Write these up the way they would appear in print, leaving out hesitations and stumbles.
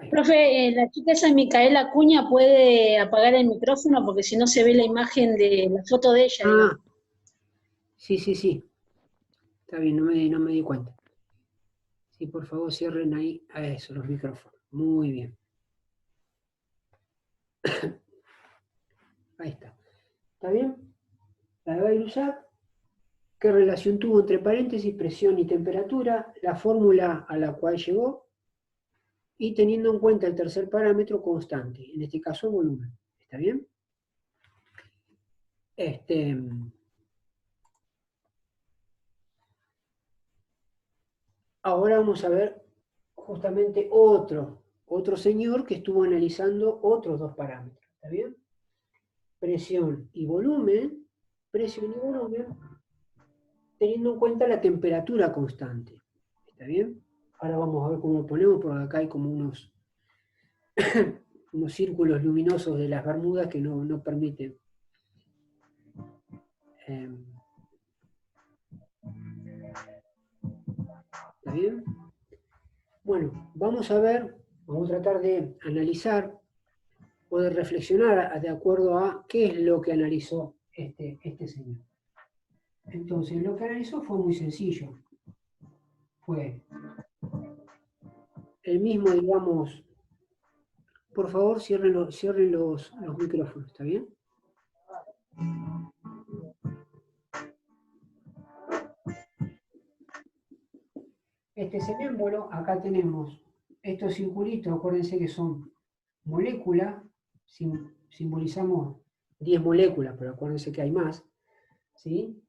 Ahí va. Profe, la chica esa Micaela Acuña puede apagar el micrófono porque si no se ve la imagen de la foto de ella, Ah, digamos. sí, sí, sí. Está bien, no me di cuenta. Sí, por favor, cierren ahí a eso, los micrófonos. Muy bien. Ahí está. ¿Está bien? La de Bayruzat. ¿Qué relación tuvo entre paréntesis, presión y temperatura? La fórmula a la cual llegó. Y teniendo en cuenta el tercer parámetro constante, en este caso volumen. ¿Está bien? Ahora vamos a ver justamente otro señor que estuvo analizando otros dos parámetros. ¿Está bien? Presión y volumen, teniendo en cuenta la temperatura constante. ¿Está bien? Ahora vamos a ver cómo lo ponemos, porque acá hay como unos círculos luminosos de las Bermudas que no permiten. ¿Está bien? Bueno, vamos a tratar de analizar o de reflexionar de acuerdo a qué es lo que analizó este señor. Entonces, lo que analizó fue muy sencillo. Fue el mismo, digamos, por favor, cierren los micrófonos, ¿está bien? Este es el émbolo, acá tenemos estos circulitos, acuérdense que son moléculas, simbolizamos 10 moléculas, pero acuérdense que hay más, ¿sí?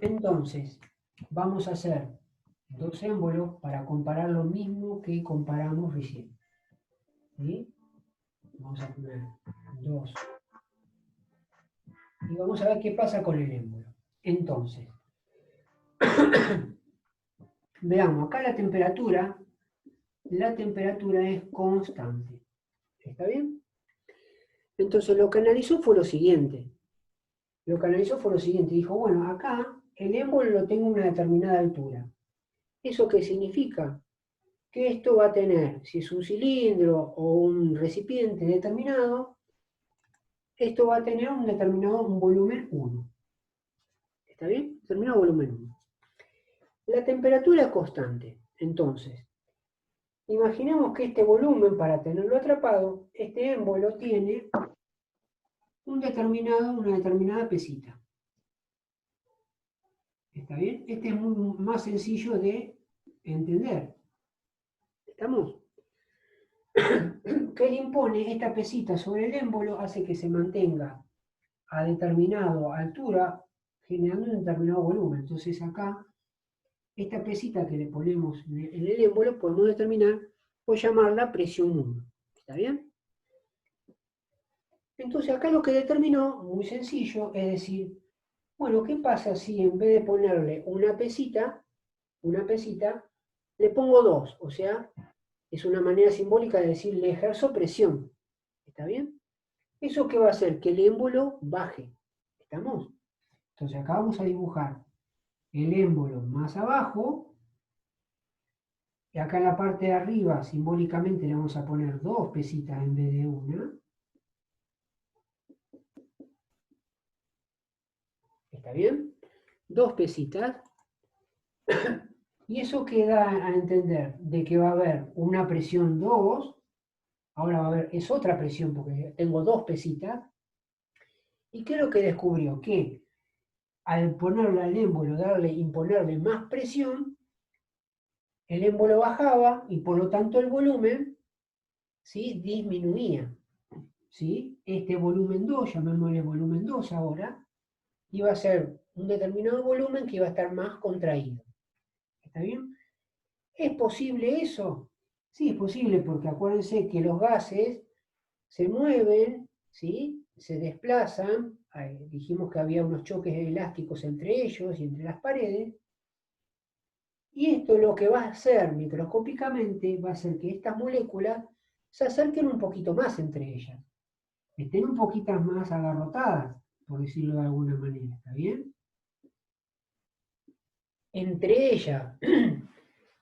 Entonces, vamos a hacer dos émbolos para comparar lo mismo que comparamos recién, ¿sí? Vamos a poner dos. Y vamos a ver qué pasa con el émbolo. Entonces, veamos, acá la temperatura es constante. ¿Está bien? Entonces lo que analizó fue lo siguiente. Dijo, bueno, acá el émbolo lo tengo a una determinada altura. ¿Eso qué significa? Que esto va a tener, si es un cilindro o un recipiente determinado, esto va a tener un volumen 1. ¿Está bien? Determinado volumen 1. La temperatura es constante. Entonces, imaginemos que este volumen, para tenerlo atrapado, este émbolo tiene una determinada pesita. ¿Está bien? Este es más sencillo de entender. ¿Estamos? Que le impone esta pesita sobre el émbolo, hace que se mantenga a determinada altura, generando un determinado volumen. Entonces acá, esta pesita que le ponemos en el émbolo, podemos determinar o llamarla presión 1. ¿Está bien? Entonces acá lo que determinó, muy sencillo, es decir, bueno, ¿qué pasa si en vez de ponerle una pesita, le pongo 2? O sea, es una manera simbólica de decir, le ejerzo presión. ¿Está bien? ¿Eso qué va a hacer? Que el émbolo baje. ¿Estamos? Entonces acá vamos a dibujar el émbolo más abajo, y acá en la parte de arriba, simbólicamente, le vamos a poner 2 pesitas en vez de una. ¿Está bien? 2 pesitas. Y eso queda a entender de que va a haber una presión 2, ahora va a haber, es otra presión porque tengo 2 pesitas. ¿Y qué es lo que descubrió? Que al ponerle al émbolo, imponerle más presión, el émbolo bajaba y por lo tanto el volumen, ¿sí?, disminuía. ¿Sí? Este volumen 2, llamémosle volumen 2 ahora, iba a ser un determinado volumen que iba a estar más contraído. ¿Está bien? ¿Es posible eso? Sí, es posible porque acuérdense que los gases se mueven, ¿sí?, se desplazan. Dijimos que había unos choques elásticos entre ellos y entre las paredes. Y esto lo que va a hacer microscópicamente va a hacer que estas moléculas se acerquen un poquito más entre ellas, estén un poquito más agarrotadas, por decirlo de alguna manera. ¿Está bien? Entre ellas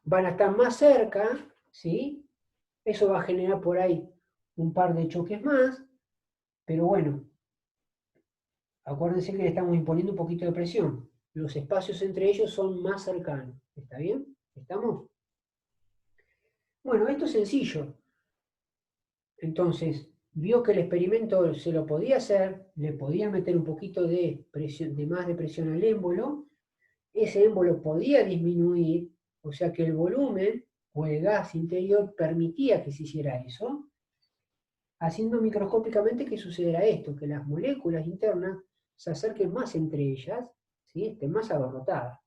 van a estar más cerca, ¿sí? Eso va a generar por ahí un par de choques más, pero bueno, acuérdense que le estamos imponiendo un poquito de presión. Los espacios entre ellos son más cercanos. ¿Está bien? ¿Estamos? Bueno, esto es sencillo. Entonces, vio que el experimento se lo podía hacer, le podía meter un poquito de presión, de más de presión al émbolo, ese émbolo podía disminuir, o sea que el volumen o el gas interior permitía que se hiciera eso, haciendo microscópicamente que sucediera esto, que las moléculas internas se acerquen más entre ellas, ¿sí? Estén más abarrotadas.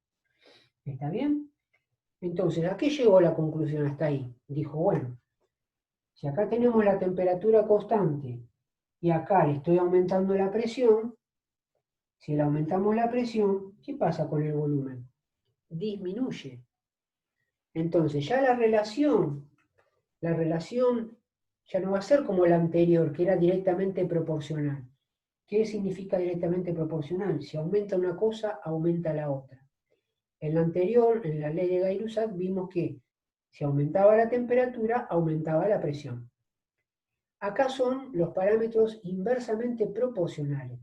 ¿Está bien? Entonces, ¿a qué llegó la conclusión hasta ahí? Dijo, bueno, si acá tenemos la temperatura constante y acá le estoy aumentando la presión, si le aumentamos la presión, ¿qué pasa con el volumen? Disminuye. Entonces, ya la relación ya no va a ser como la anterior, que era directamente proporcional. ¿Qué significa directamente proporcional? Si aumenta una cosa, aumenta la otra. En la anterior, en la ley de Gay-Lussac, vimos que si aumentaba la temperatura, aumentaba la presión. Acá son los parámetros inversamente proporcionales.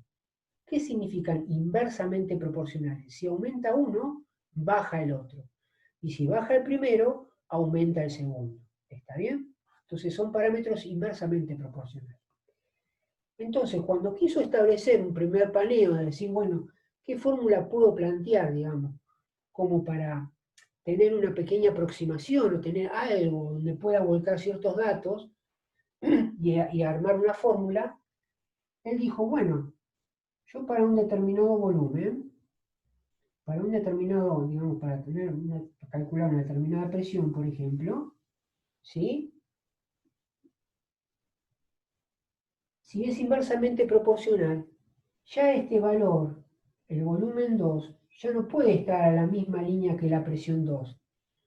¿Qué significan inversamente proporcionales? Si aumenta uno, baja el otro. Y si baja el primero, aumenta el segundo. ¿Está bien? Entonces son parámetros inversamente proporcionales. Entonces, cuando quiso establecer un primer paneo, de decir, bueno, ¿qué fórmula puedo plantear, digamos, como para tener una pequeña aproximación o tener algo donde pueda volcar ciertos datos y armar una fórmula? Él dijo, bueno, yo para un determinado volumen, para un determinado, digamos, para calcular una determinada presión, por ejemplo, ¿sí? Si es inversamente proporcional, ya este valor, el volumen 2, ya no puede estar a la misma línea que la presión 2,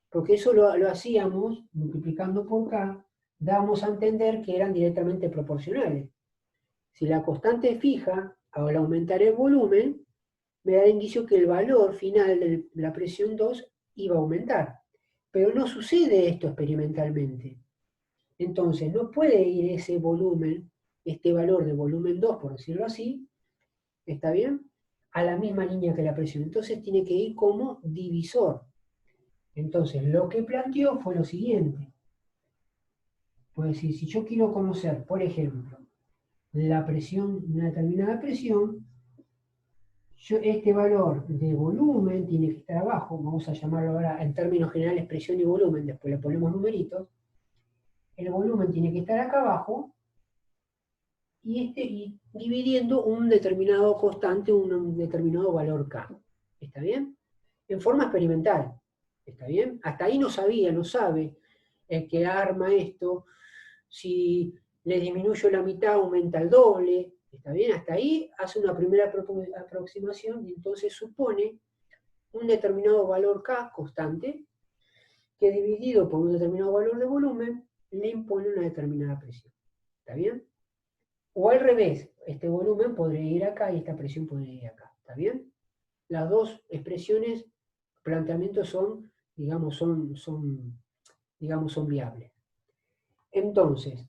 porque eso lo hacíamos multiplicando por K, dábamos a entender que eran directamente proporcionales. Si la constante es fija, al aumentar el volumen, me da de indicio que el valor final de la presión 2 iba a aumentar. Pero no sucede esto experimentalmente. Entonces, no puede ir ese volumen, este valor de volumen 2, por decirlo así, ¿está bien? A la misma línea que la presión. Entonces tiene que ir como divisor. Entonces, lo que planteó fue lo siguiente. Puede decir, si yo quiero conocer, por ejemplo, la presión, una determinada presión, este valor de volumen tiene que estar abajo, vamos a llamarlo ahora en términos generales presión y volumen, después le ponemos numeritos, el volumen tiene que estar acá abajo y dividiendo un determinado constante, un determinado valor K. ¿Está bien? En forma experimental. ¿Está bien? Hasta ahí no sabía, no sabe el que arma esto, si le disminuyo la mitad aumenta el doble. ¿Está bien? Hasta ahí hace una primera aproximación y entonces supone un determinado valor K constante que dividido por un determinado valor de volumen le impone una determinada presión. ¿Está bien? O al revés, este volumen podría ir acá y esta presión podría ir acá. ¿Está bien? Las dos expresiones, planteamientos son, digamos, son viables. Entonces,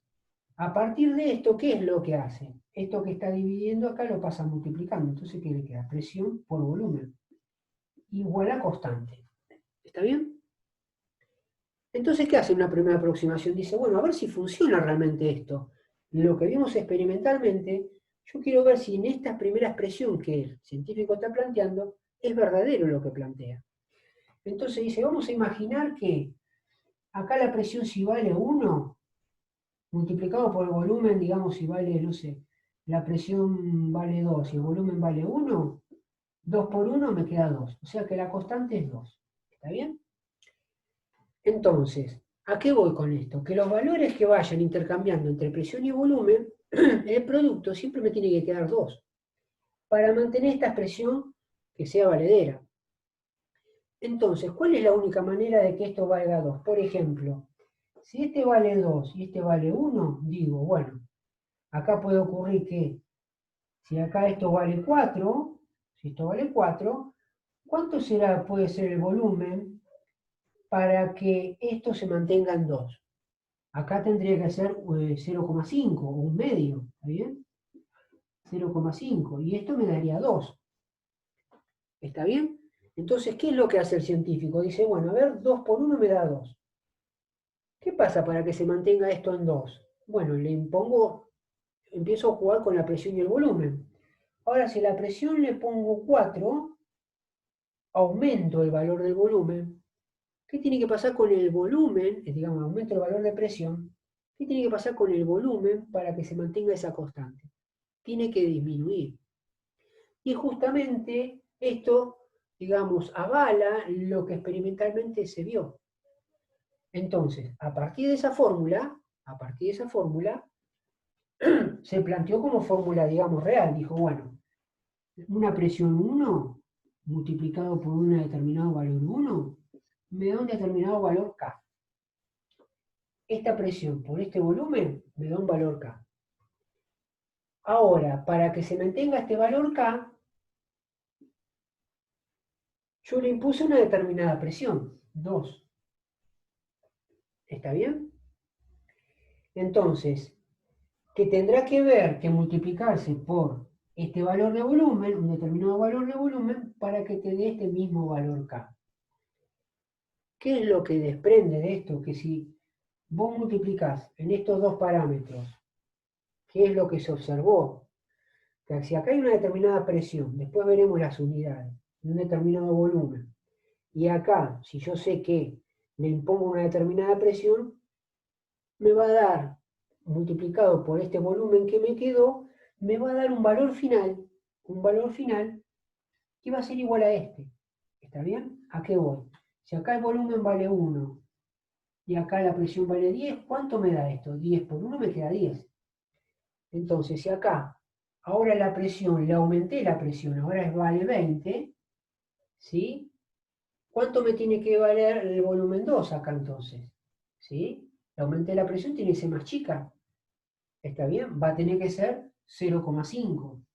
a partir de esto, ¿qué es lo que hace? Esto que está dividiendo acá lo pasa multiplicando. Entonces, ¿qué le queda? Presión por volumen. Igual a constante. ¿Está bien? Entonces, ¿qué hace una primera aproximación? Dice, bueno, a ver si funciona realmente esto. Lo que vimos experimentalmente, yo quiero ver si en esta primera expresión que el científico está planteando, es verdadero lo que plantea. Entonces dice, vamos a imaginar que acá la presión si vale 1, multiplicado por el volumen, digamos, si vale, no sé, la presión vale 2 y el volumen vale 1, 2 por 1 me queda 2. O sea que la constante es 2. ¿Está bien? Entonces, ¿a qué voy con esto? Que los valores que vayan intercambiando entre presión y volumen, el producto siempre me tiene que quedar 2, para mantener esta expresión que sea valedera. Entonces, ¿cuál es la única manera de que esto valga 2? Por ejemplo, si este vale 2 y este vale 1, digo, bueno, acá puede ocurrir que si acá esto vale 4, si esto vale 4, ¿cuánto puede ser el volumen para que esto se mantenga en 2. Acá tendría que ser 0,5 o un medio, ¿está bien? 0,5 y esto me daría 2. ¿Está bien? Entonces, ¿qué es lo que hace el científico? Dice, bueno, a ver, 2 por 1 me da 2. ¿Qué pasa para que se mantenga esto en 2? Bueno, empiezo a jugar con la presión y el volumen. Ahora, si a la presión le pongo 4, aumento el valor del volumen. ¿Qué tiene que pasar con el volumen? Digamos, aumento el valor de presión. ¿Qué tiene que pasar con el volumen para que se mantenga esa constante? Tiene que disminuir. Y justamente esto, digamos, avala lo que experimentalmente se vio. Entonces, a partir de esa fórmula, se planteó como fórmula, digamos, real. Dijo, bueno, una presión 1 multiplicado por un determinado valor 1 me da un determinado valor K. Esta presión por este volumen me da un valor K. Ahora, para que se mantenga este valor K, yo le impuse una determinada presión, 2. ¿Está bien? Entonces, que tendrá que ver que multiplicarse por este valor de volumen, un determinado valor de volumen, para que te dé este mismo valor K. ¿Qué es lo que desprende de esto? Que si vos multiplicás en estos dos parámetros, ¿qué es lo que se observó? Que si acá hay una determinada presión, después veremos las unidades, y un determinado volumen, y acá, si yo sé que le impongo una determinada presión, me va a dar, multiplicado por este volumen que me quedó, me va a dar un valor final que va a ser igual a este. ¿Está bien? ¿A qué voy? Si acá el volumen vale 1 y acá la presión vale 10, ¿cuánto me da esto? 10 por 1 me queda 10. Entonces, si acá, ahora la presión, le aumenté la presión, ahora vale 20, ¿sí? ¿Cuánto me tiene que valer el volumen 2 acá entonces? ¿Sí? Le aumenté la presión, tiene que ser más chica. ¿Está bien? Va a tener que ser 0,5.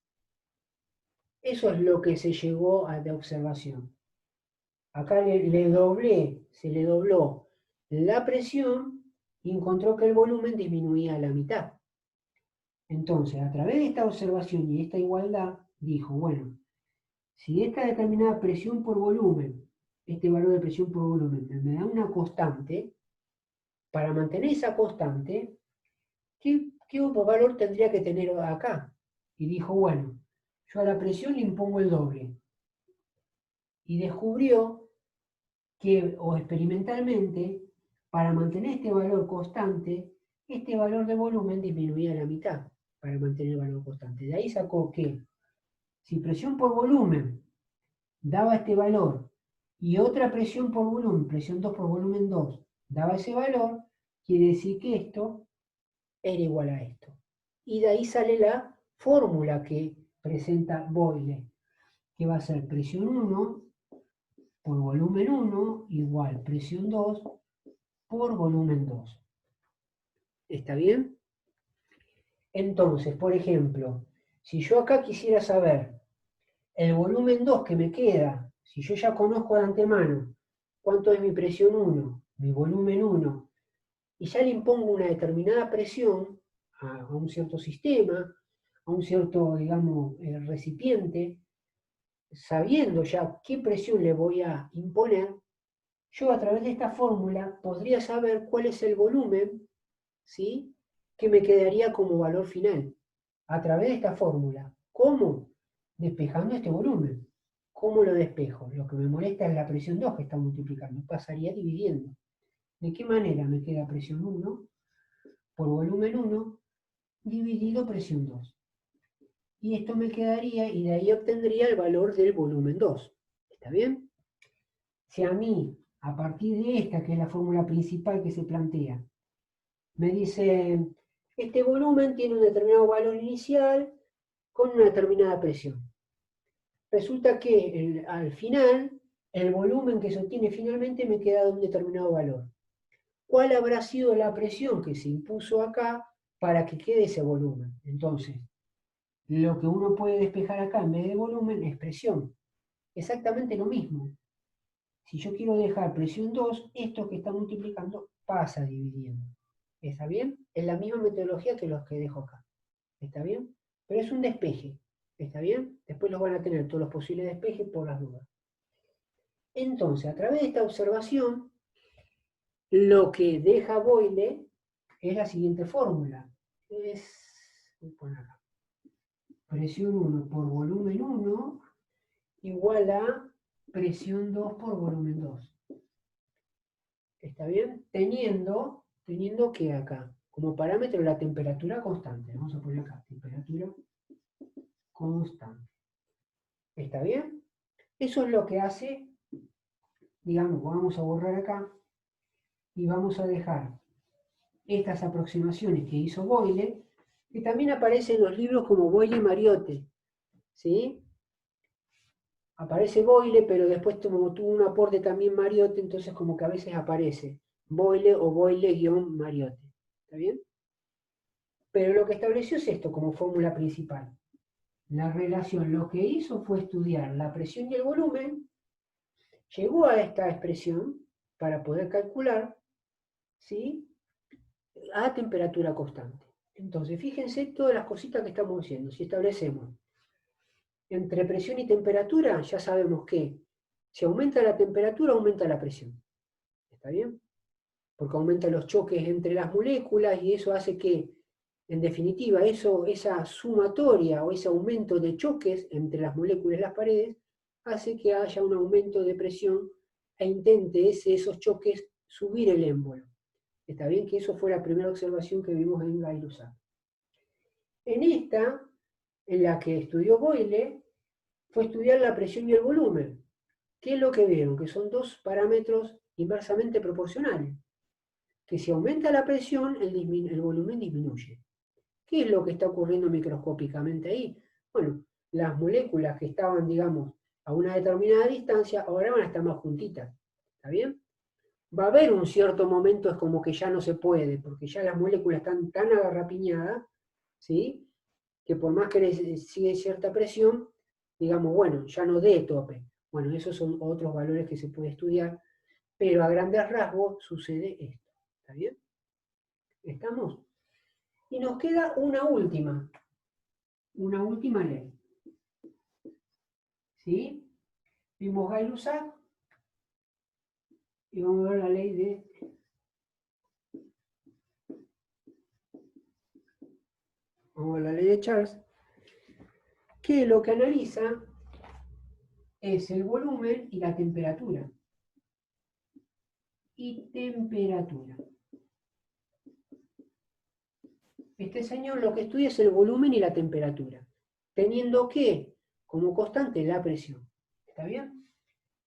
Eso es lo que se llegó a de observación. Acá se le dobló la presión y encontró que el volumen disminuía a la mitad. Entonces, a través de esta observación y esta igualdad, dijo, bueno, si esta determinada presión por volumen, este valor de presión por volumen, me da una constante, para mantener esa constante, ¿qué otro valor tendría que tener acá? Y dijo, bueno, yo a la presión le impongo el doble. Y descubrió que, o experimentalmente, para mantener este valor constante, este valor de volumen disminuía a la mitad para mantener el valor constante. De ahí sacó que si presión por volumen daba este valor y otra presión por volumen, presión 2 por volumen 2, daba ese valor, quiere decir que esto era igual a esto. Y de ahí sale la fórmula que presenta Boyle, que va a ser presión 1 por volumen 1 igual presión 2 por volumen 2. ¿Está bien? Entonces, por ejemplo, si yo acá quisiera saber el volumen 2 que me queda, si yo ya conozco de antemano cuánto es mi presión 1, mi volumen 1, y ya le impongo una determinada presión a un cierto sistema, a un cierto, digamos, recipiente, sabiendo ya qué presión le voy a imponer, yo a través de esta fórmula podría saber cuál es el volumen, ¿sí?, que me quedaría como valor final, a través de esta fórmula. ¿Cómo? Despejando este volumen. ¿Cómo lo despejo? Lo que me molesta es la presión 2 que está multiplicando. Pasaría dividiendo. ¿De qué manera me queda presión 1 por volumen 1 dividido presión 2? Y esto me quedaría, y de ahí obtendría el valor del volumen 2. ¿Está bien? Si a mí, a partir de esta, que es la fórmula principal que se plantea, me dice, este volumen tiene un determinado valor inicial con una determinada presión. Resulta que al final, el volumen que se obtiene finalmente me queda de un determinado valor. ¿Cuál habrá sido la presión que se impuso acá para que quede ese volumen? Entonces, lo que uno puede despejar acá en vez de volumen es presión. Exactamente lo mismo. Si yo quiero dejar presión 2, esto que está multiplicando pasa dividiendo. ¿Está bien? Es la misma metodología que los que dejo acá. ¿Está bien? Pero es un despeje. ¿Está bien? Después los van a tener todos los posibles despejes por las dudas. Entonces, a través de esta observación, lo que deja Boyle es la siguiente fórmula. Voy a poner acá. Presión 1 por volumen 1 igual a presión 2 por volumen 2. ¿Está bien? Teniendo que acá, como parámetro, la temperatura constante. Vamos a poner acá, temperatura constante. ¿Está bien? Eso es lo que hace, digamos, vamos a borrar acá y vamos a dejar estas aproximaciones que hizo Boyle, que también aparecen en los libros como Boyle y Mariotte, ¿sí? Aparece Boyle, pero después como tuvo un aporte también Mariotte, entonces como que a veces aparece Boyle o Boyle-Mariotte, ¿está bien? Pero lo que estableció es esto como fórmula principal. La relación lo que hizo fue estudiar la presión y el volumen, llegó a esta expresión para poder calcular, ¿sí?, a temperatura constante. Entonces, fíjense todas las cositas que estamos haciendo. Si establecemos entre presión y temperatura, ya sabemos que si aumenta la temperatura, aumenta la presión. ¿Está bien? Porque aumentan los choques entre las moléculas y eso hace que, en definitiva, esa sumatoria o ese aumento de choques entre las moléculas y las paredes hace que haya un aumento de presión e intente esos choques subir el émbolo. Está bien que eso fue la primera observación que vimos en Gay-Lussac. En esta, en la que estudió Boyle, fue estudiar la presión y el volumen. ¿Qué es lo que vieron? Que son dos parámetros inversamente proporcionales. Que si aumenta la presión, el volumen disminuye. ¿Qué es lo que está ocurriendo microscópicamente ahí? Bueno, las moléculas que estaban, digamos, a una determinada distancia, ahora van a estar más juntitas. ¿Está bien? Va a haber un cierto momento, es como que ya no se puede, porque ya las moléculas están tan agarrapiñadas, ¿sí?, que por más que sigue cierta presión, digamos, bueno, ya no dé tope. Bueno, esos son otros valores que se puede estudiar, pero a grandes rasgos sucede esto. ¿Está bien? ¿Estamos? Y nos queda una última ley. ¿Sí? Vimos Gay-Lussac y vamos a ver la ley de Charles, que lo que analiza es el volumen y la temperatura. Este señor lo que estudia es el volumen y la temperatura, teniendo que, como constante, la presión. ¿Está bien?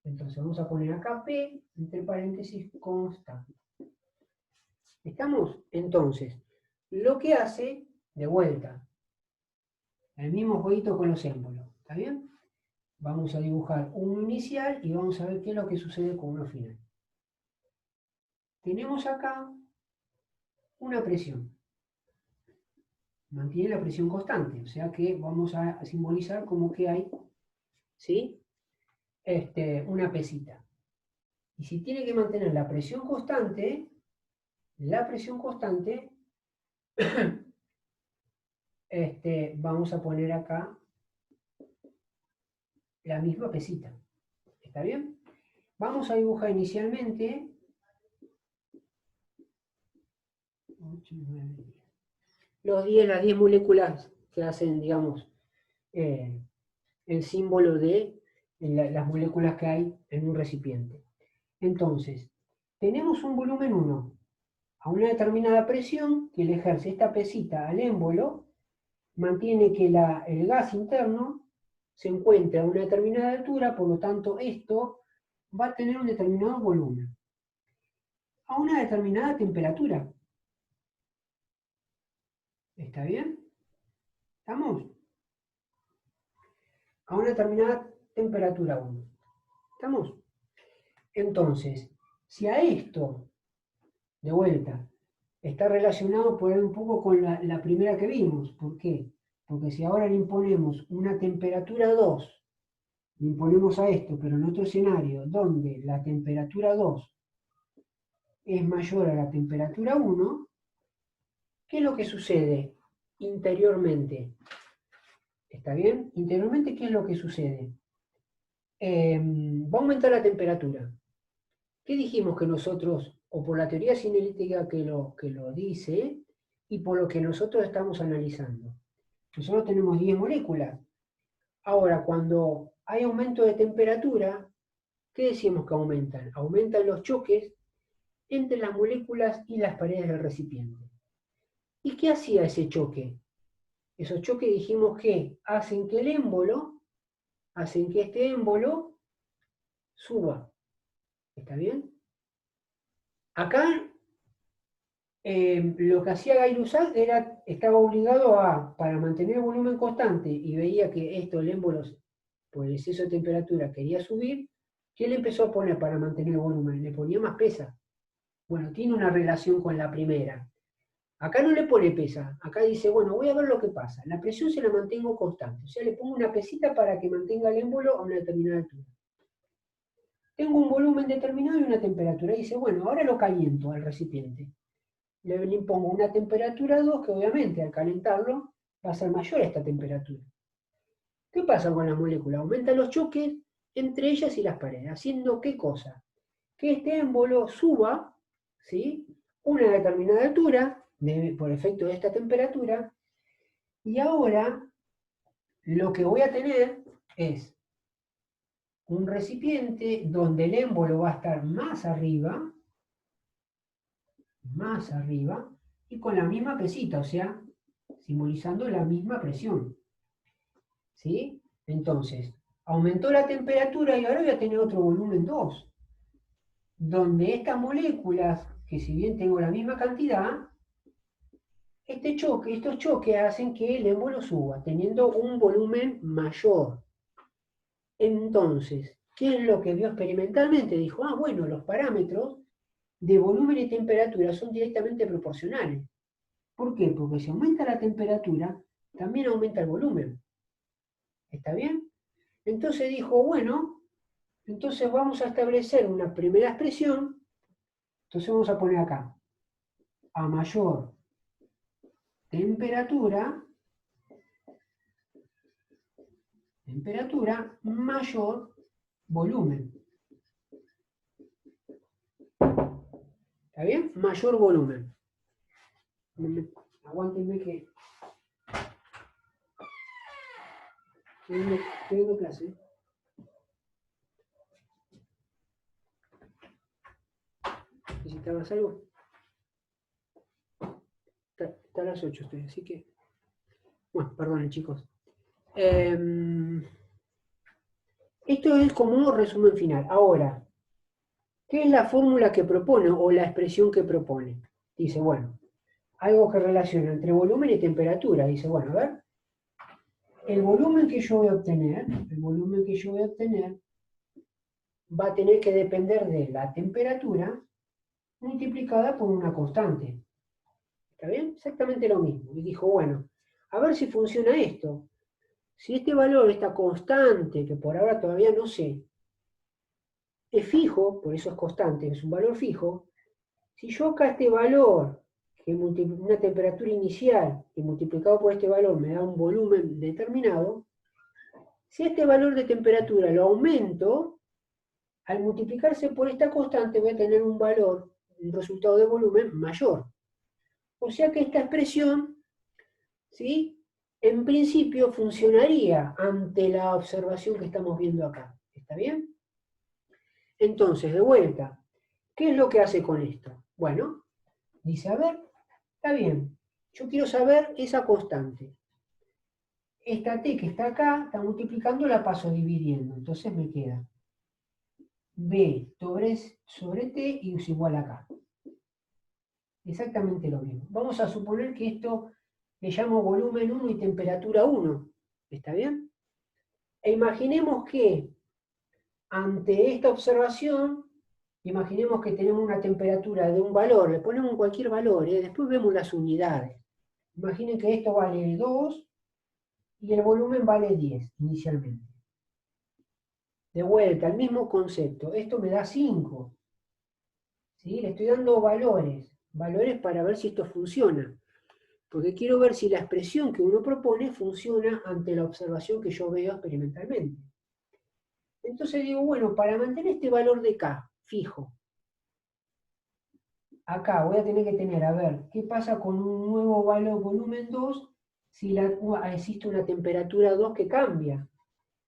Entonces vamos a poner acá P, entre paréntesis, constante. ¿Estamos? Entonces, lo que hace, de vuelta, el mismo jueguito con los émbolos. ¿Está bien? Vamos a dibujar uno inicial y vamos a ver qué es lo que sucede con uno final. Tenemos acá una presión. Mantiene la presión constante, o sea que vamos a simbolizar como que hay, ¿sí?, una pesita. Y si tiene que mantener la presión constante, vamos a poner acá la misma pesita. ¿Está bien? Vamos a dibujar inicialmente 8, 9, 10. Las 10 moléculas que hacen, digamos, el símbolo de las moléculas que hay en un recipiente. Entonces, tenemos un volumen 1 a una determinada presión que le ejerce esta pesita al émbolo, mantiene que el gas interno se encuentra a una determinada altura, por lo tanto esto va a tener un determinado volumen a una determinada temperatura. ¿Está bien? ¿Estamos? A una determinada temperatura 1. ¿Estamos? Entonces, si a esto, de vuelta, está relacionado por ahí un poco con la primera que vimos. ¿Por qué? Porque si ahora le imponemos una temperatura 2 le imponemos a esto, pero en otro escenario donde la temperatura 2 es mayor a la temperatura 1, ¿qué es lo que sucede interiormente? ¿Está bien? Interiormente, ¿qué es lo que sucede? Va a aumentar la temperatura. ¿Qué dijimos que nosotros, o por la teoría cinética que lo dice, y por lo que nosotros estamos analizando? Nosotros tenemos 10 moléculas. Ahora, cuando hay aumento de temperatura, ¿qué decimos que aumentan? Aumentan los choques entre las moléculas y las paredes del recipiente. ¿Y qué hacía ese choque? Esos choques dijimos que hacen que el émbolo, hacen que este émbolo suba. ¿Está bien? Acá lo que hacía Gay-Lussac estaba obligado a, para mantener el volumen constante, y veía que esto, el émbolo, por el exceso de temperatura, quería subir, ¿qué le empezó a poner para mantener el volumen? Le ponía más pesa. Bueno, tiene una relación con la primera. Acá no le pone pesa, acá dice, bueno, voy a ver lo que pasa. La presión se la mantengo constante, o sea, le pongo una pesita para que mantenga el émbolo a una determinada altura. Tengo un volumen determinado y una temperatura. Y dice, bueno, ahora lo caliento al recipiente. Le impongo una temperatura 2, que obviamente al calentarlo va a ser mayor a esta temperatura. ¿Qué pasa con las moléculas? Aumentan los choques entre ellas y las paredes, haciendo ¿qué cosa? Que este émbolo suba, ¿sí?, una determinada altura, por efecto de esta temperatura, y ahora lo que voy a tener es un recipiente donde el émbolo va a estar más arriba, y con la misma pesita, o sea, simbolizando la misma presión. ¿Sí? Entonces, aumentó la temperatura y ahora voy a tener otro volumen 2, donde estas moléculas, que si bien tengo la misma cantidad, estos choques hacen que el émbolo suba, teniendo un volumen mayor. Entonces, ¿qué es lo que vio experimentalmente? Dijo, bueno, los parámetros de volumen y temperatura son directamente proporcionales. ¿Por qué? Porque si aumenta la temperatura, también aumenta el volumen. ¿Está bien? Entonces dijo, bueno, entonces vamos a establecer una primera expresión. Entonces vamos a poner acá, a mayor temperatura, mayor volumen. ¿Está bien? Mayor volumen. Aguántenme que estoy dando clase. ¿Necesitabas algo? Está a las 8 estoy, así que... Bueno, perdonen chicos. Esto es como un resumen final. Ahora, ¿qué es la fórmula que propone o la expresión que propone? Dice, bueno, algo que relaciona entre volumen y temperatura. Dice, bueno, a ver, el volumen que yo voy a obtener va a tener que depender de la temperatura multiplicada por una constante. ¿Está bien? Exactamente lo mismo. Y dijo, bueno, a ver si funciona esto. Si este valor, esta constante, que por ahora todavía no sé, es fijo, por eso es constante, es un valor fijo, si yo acá este valor, que una temperatura inicial, y multiplicado por este valor me da un volumen determinado, si este valor de temperatura lo aumento, al multiplicarse por esta constante voy a tener un valor, un resultado de volumen mayor. O sea que esta expresión, ¿sí?, en principio funcionaría ante la observación que estamos viendo acá. ¿Está bien? Entonces, de vuelta, ¿qué es lo que hace con esto? Bueno, dice, a ver, está bien, yo quiero saber esa constante. Esta t que está acá, está multiplicando, la paso dividiendo. Entonces me queda b sobre t y es igual a acá. Exactamente lo mismo. Vamos a suponer que esto le llamo volumen 1 y temperatura 1. ¿Está bien? E imaginemos que ante esta observación, imaginemos que tenemos una temperatura de un valor, le ponemos cualquier valor, después vemos las unidades. Imaginen que esto vale 2 y el volumen vale 10 inicialmente. De vuelta, el mismo concepto. Esto me da 5. ¿Sí? Le estoy dando valores para ver si esto funciona. Porque quiero ver si la expresión que uno propone funciona ante la observación que yo veo experimentalmente. Entonces digo, bueno, para mantener este valor de K fijo, acá voy a tener que tener, a ver, ¿qué pasa con un nuevo valor volumen 2 si existe una temperatura 2 que cambia?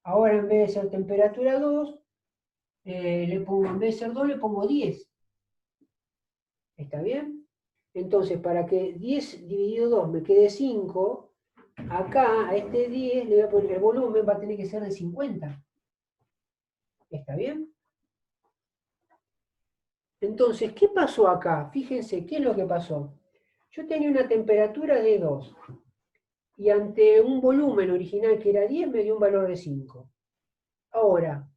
Ahora en vez de ser temperatura 2, en vez de ser 2 le pongo 10. ¿Está bien? Entonces, para que 10 dividido 2 me quede 5, acá a este 10 le voy a poner el volumen, va a tener que ser de 50. ¿Está bien? Entonces, ¿qué pasó acá? Fíjense, ¿qué es lo que pasó? Yo tenía una temperatura de 2 y ante un volumen original que era 10 me dio un valor de 5. Ahora,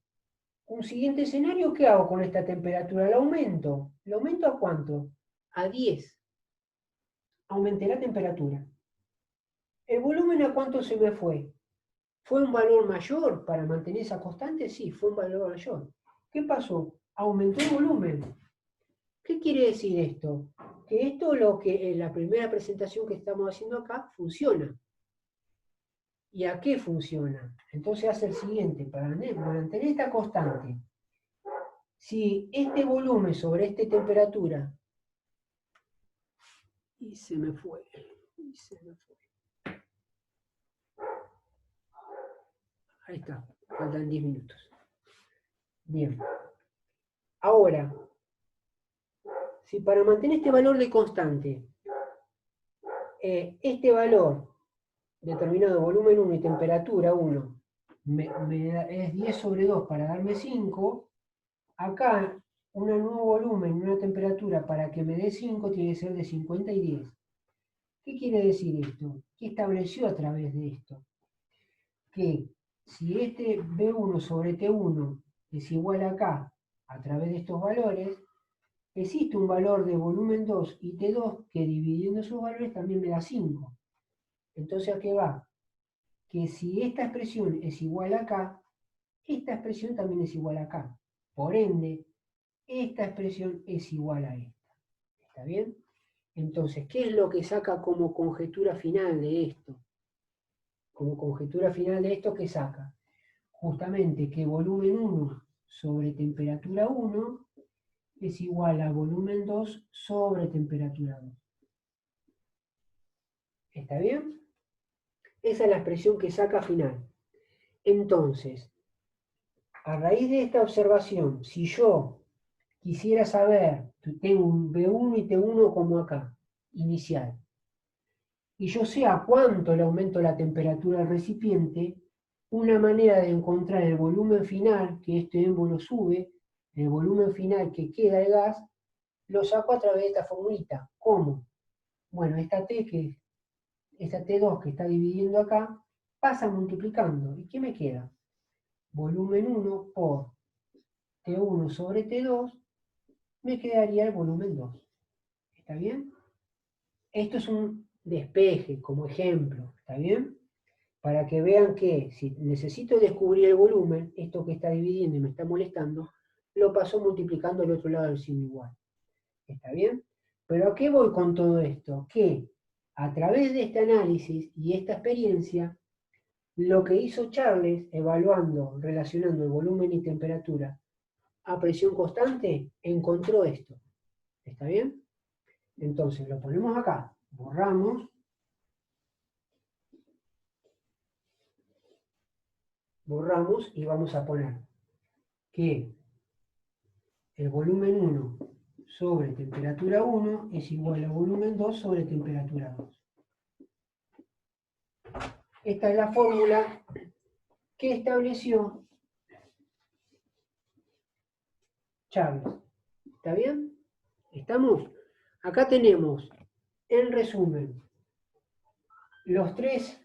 un siguiente escenario, ¿qué hago con esta temperatura? ¿La aumento? ¿La aumento a cuánto? A 10. Aumenté la temperatura. ¿El volumen a cuánto se me fue? ¿Fue un valor mayor para mantener esa constante? Sí, fue un valor mayor. ¿Qué pasó? Aumentó el volumen. ¿Qué quiere decir esto? Que esto lo que en la primera presentación que estamos haciendo acá funciona. ¿Y a qué funciona? Entonces hace el siguiente, para mantener esta constante, si este volumen sobre esta temperatura, y se me fue, ahí está, faltan 10 minutos. Bien. Ahora, si para mantener este valor de constante, este valor determinado volumen 1 y temperatura 1 es 10 sobre 2 para darme 5, acá un nuevo volumen y una temperatura para que me dé 5 tiene que ser de 50 y 10. ¿Qué quiere decir esto? ¿Qué estableció a través de esto? Que si este B1 sobre T1 es igual a K a través de estos valores, existe un valor de volumen 2 y T2 que dividiendo esos valores también me da 5. Entonces, ¿a qué va? Que si esta expresión es igual a K, esta expresión también es igual a K. Por ende, esta expresión es igual a esta. ¿Está bien? Entonces, ¿qué es lo que saca como conjetura final de esto? Como conjetura final de esto, ¿qué saca? Justamente que volumen 1 sobre temperatura 1 es igual a volumen 2 sobre temperatura 2. ¿Está bien? Esa es la expresión que saca final. Entonces, a raíz de esta observación, si yo quisiera saber, tengo un B1 y T1 como acá, inicial, y yo sé a cuánto le aumento la temperatura del recipiente, una manera de encontrar el volumen final, que este émbolo sube, el volumen final que queda de gas, lo saco a través de esta formulita. ¿Cómo? Bueno, esta T2 que está dividiendo acá, pasa multiplicando. ¿Y qué me queda? Volumen 1 por T1 sobre T2, me quedaría el volumen 2. ¿Está bien? Esto es un despeje como ejemplo. ¿Está bien? Para que vean que si necesito descubrir el volumen, esto que está dividiendo y me está molestando, lo paso multiplicando al otro lado del signo igual. ¿Está bien? Pero ¿a qué voy con todo esto? Que a través de este análisis y esta experiencia, lo que hizo Charles, evaluando, relacionando el volumen y temperatura a presión constante, encontró esto. ¿Está bien? Entonces lo ponemos acá, borramos y vamos a poner que el volumen 1 sobre temperatura 1 es igual a volumen 2 sobre temperatura 2. Esta es la fórmula que estableció Charles. ¿Está bien? ¿Estamos? Acá tenemos, en resumen, las tres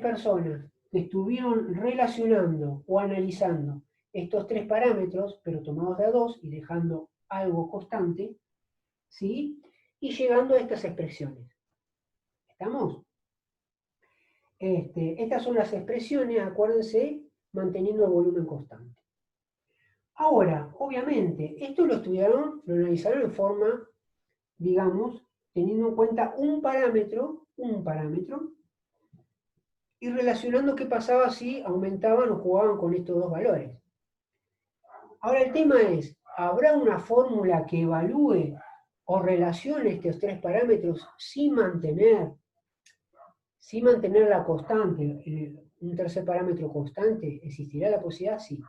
personas que estuvieron relacionando o analizando estos tres parámetros, pero tomados de a dos y dejando algo constante, ¿sí? Y llegando a estas expresiones. ¿Estamos? Estas son las expresiones, acuérdense, manteniendo el volumen constante. Ahora, obviamente, esto lo estudiaron, lo analizaron en forma, digamos, teniendo en cuenta un parámetro, y relacionando qué pasaba si aumentaban o jugaban con estos dos valores. Ahora el tema es, ¿habrá una fórmula que evalúe o relacione estos tres parámetros sin mantener la constante, un tercer parámetro constante? ¿Existirá la posibilidad? Sí.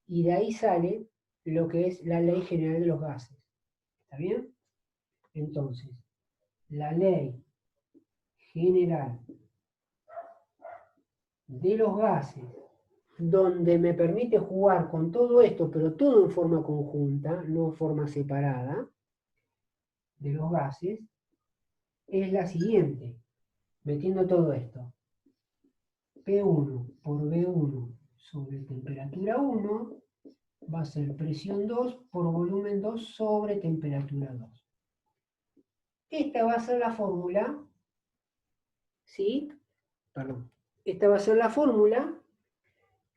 Y de ahí sale lo que es la ley general de los gases. ¿Está bien? Entonces, la ley general de los gases, donde me permite jugar con todo esto, pero todo en forma conjunta, no en forma separada, de los gases, es la siguiente, metiendo todo esto. P1 por V1 sobre temperatura 1 va a ser presión 2 por volumen 2 sobre temperatura 2. Esta va a ser la fórmula, ¿sí? Perdón. Esta va a ser la fórmula,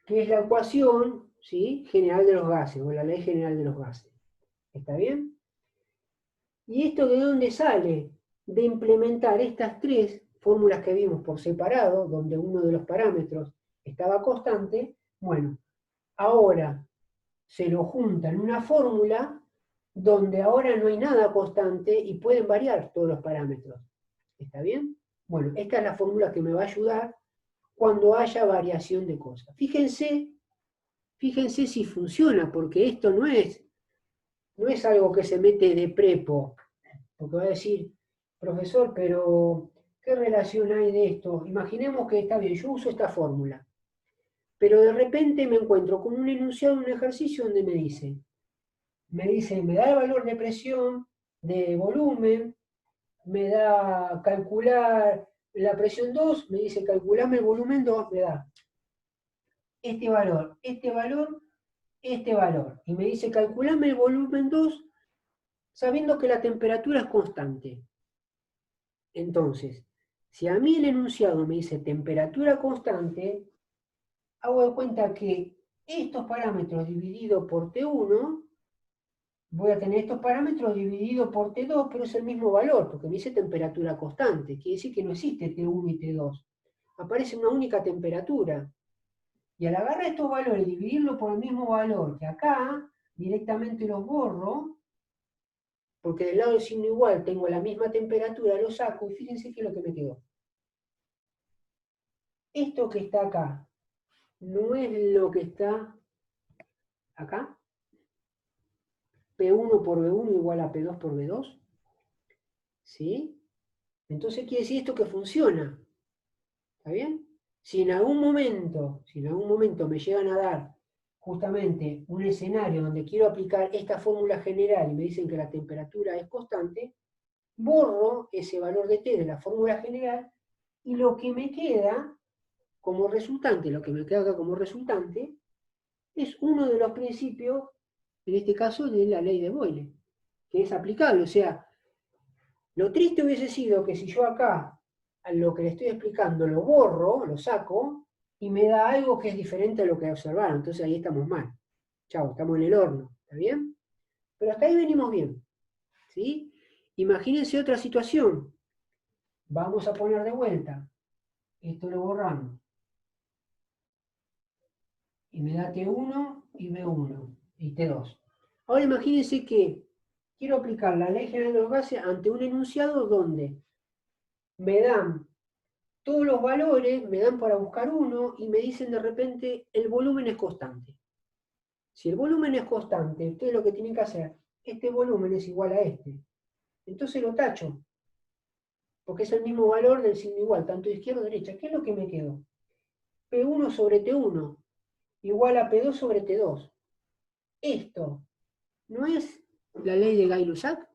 que es la ecuación, ¿sí?, general de los gases, o la ley general de los gases. ¿Está bien? ¿Y esto de dónde sale? De implementar estas tres fórmulas que vimos por separado, donde uno de los parámetros estaba constante. Bueno, ahora se lo junta en una fórmula donde ahora no hay nada constante y pueden variar todos los parámetros. ¿Está bien? Bueno, esta es la fórmula que me va a ayudar cuando haya variación de cosas. Fíjense si funciona, porque esto no es algo que se mete de prepo, porque va a decir, profesor, pero ¿qué relación hay de esto? Imaginemos que está bien, yo uso esta fórmula, pero de repente me encuentro con un enunciado, un ejercicio donde me da el valor de presión, de volumen, me da calcular la presión 2, me dice calculame el volumen 2, me da este valor, este valor, este valor. Y me dice calculame el volumen 2 sabiendo que la temperatura es constante. Entonces, si a mí el enunciado me dice temperatura constante, hago de cuenta que estos parámetros dividido por T1, voy a tener estos parámetros dividido por T2, pero es el mismo valor, porque me dice temperatura constante. Quiere decir que no existe T1 y T2. Aparece una única temperatura. Y al agarrar estos valores y dividirlo por el mismo valor que acá, directamente los borro, porque del lado del signo igual tengo la misma temperatura, lo saco y fíjense qué es lo que me quedó. Esto que está acá, no es lo que está acá. P1 por V1 igual a P2 por V2. ¿Sí? Entonces quiere decir esto que funciona. ¿Está bien? Si en algún momento me llegan a dar justamente un escenario donde quiero aplicar esta fórmula general y me dicen que la temperatura es constante, borro ese valor de T de la fórmula general y lo que me queda como resultante, es uno de los principios, en este caso, de la ley de Boyle, que es aplicable. O sea, lo triste hubiese sido que si yo acá a lo que le estoy explicando lo borro, lo saco, y me da algo que es diferente a lo que observaron. Entonces ahí estamos mal. Chao, estamos en el horno. ¿Está bien? Pero hasta ahí venimos bien. ¿Sí? Imagínense otra situación. Vamos a poner de vuelta. Esto lo borramos. Y me da T1 y B1 y T2. Ahora imagínense que quiero aplicar la ley general de los gases ante un enunciado donde me dan todos los valores, me dan para buscar uno y me dicen de repente el volumen es constante. Si el volumen es constante, ustedes lo que tienen que hacer, este volumen es igual a este. Entonces lo tacho, porque es el mismo valor del signo igual, tanto de izquierda o derecha. ¿Qué es lo que me quedó? P1 sobre T1 igual a P2 sobre T2. Esto no es la ley de Gay-Lussac.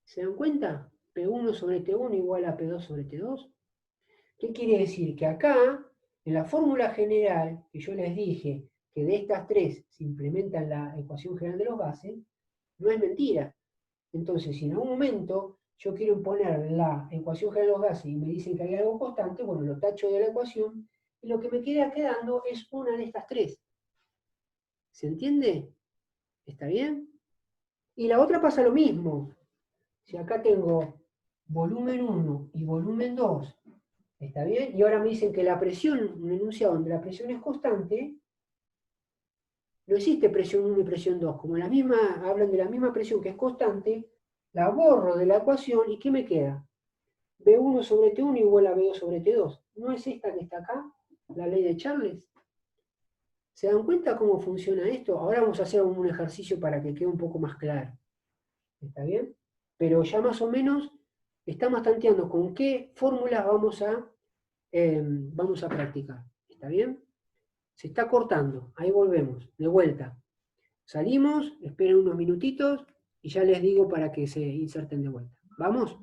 ¿Se dan cuenta? P1 sobre T1 igual a P2 sobre T2. ¿Qué quiere decir? Que acá, en la fórmula general, que yo les dije que de estas tres se implementa en la ecuación general de los gases, no es mentira. Entonces, si en algún momento yo quiero imponer la ecuación general de los gases y me dicen que hay algo constante, bueno, lo tacho de la ecuación y lo que me queda quedando es una de estas tres. ¿Se entiende? ¿Está bien? Y la otra pasa lo mismo. Si acá tengo volumen 1 y volumen 2, ¿está bien? Y ahora me dicen que la presión, un enunciado donde la presión es constante, no existe presión 1 y presión 2. Como hablan de la misma presión que es constante, la borro de la ecuación y ¿qué me queda? B1 sobre T1 igual a B2 sobre T2. ¿No es esta que está acá? La ley de Charles. ¿Se dan cuenta cómo funciona esto? Ahora vamos a hacer un ejercicio para que quede un poco más claro. ¿Está bien? Pero ya más o menos estamos tanteando con qué fórmulas vamos a practicar. ¿Está bien? Se está cortando. Ahí volvemos. De vuelta. Salimos, esperen unos minutitos y ya les digo para que se inserten de vuelta. ¿Vamos?